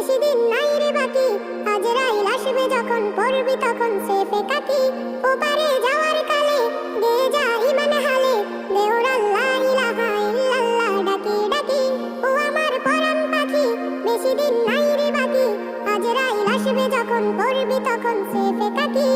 বেশি দিন নাই রে বাকি, আজরাইল আসবে যখন পড়বি তখন সেফে কাকি। ওপারে যাওয়ার কালে গেয়ে যা ইমান হালে, দেওর আল্লাহ ইলাহা ইল্লাল্লাহ ডাকি ডাকি। ও আমার পরাণ পাখি বেশি দিন নাই রে বাকি, আজরাইল আসবে যখন পড়বি তখন সেফে কাকি।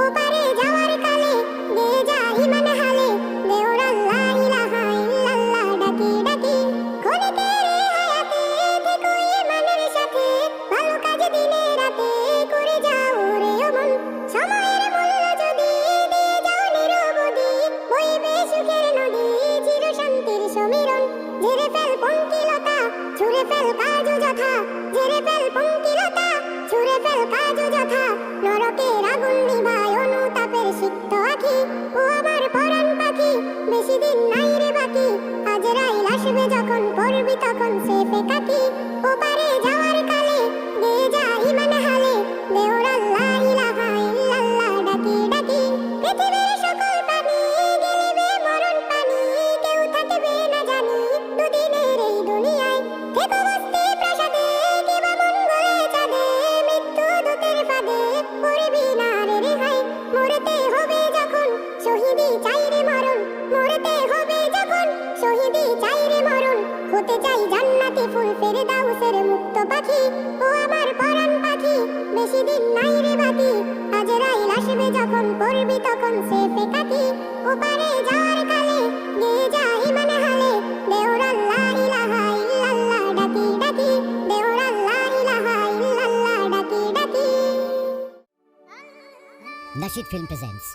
ওপারে যাওয়ার কালে গেয়ে যা ইমান হালে, দেওর আল্লাহ ইলাহা ইল্লাল্লাহ ডাকি ডাকি। খোদাতে রে হায়াতে থেকো ইমানের সাথে, ভালো কাজ দিনে রাতে করে যাও রে অমন। সময়ের মূল্য যদি দিয়ে যাও নিরবধি, বইবে সুখের নদী চির শান্তির সমীরণ। ঝেড়ে ফেল পঙ্কিলতা ছুঁড়ে ফেল কাজ যথা, ঝেড়ে ফেল পঙ্কিলতা ছুঁড়ে ফেল কাজ যথা। নরকের আগুন নিভায় অনুতাপের সিক্ত আঁখি। ও আমার পরাণ পাখি বেশি দিন নাই রে বাকি, আজরাইল আসবে যখন পড়বি তখন সেফে কাকি। ওপারে যাওয়ার কালে গেয়ে যা ইমান হালে, দেওর আল্লাহ ইলাহা ইল্লাল্লাহ ডাকি ডাকি। পৃথিবীর সকল প্রাণী গেলিবে মরণ পানি, কেউ থাকবে না জানি দুদিনের এই দুনিয়ায়। থেকো বস্তি প্রাসাদে কিবা মঙ্গলে চাঁদে, মৃত্যু দূতের ফাঁদে পড়বি না রে রেহাই। মরতে হবে যখন শহীদি চাই রে মরণ, মরতে হবে যখন শহীদি চাই রে মরণ। হতে চাই জান্নাতি ফুল ফেরদাউসের মুক্ত পাখি। ও আমার পরাণ পাখি বেশি দিন নাই রে বাকি, আজরাইল আসবে যখন পড়বি তখন সেফে কাকি। ওপারে যাওয়ার কালে গেয়ে যা ইমান হালে, দেওর আল্লাহ ইলাহা ইল্লাল্লাহ ডাকি ডাকি। দেওর আল্লাহ ইলাহা ইল্লাল্লাহ ডাকি ডাকি। Nashid Film presents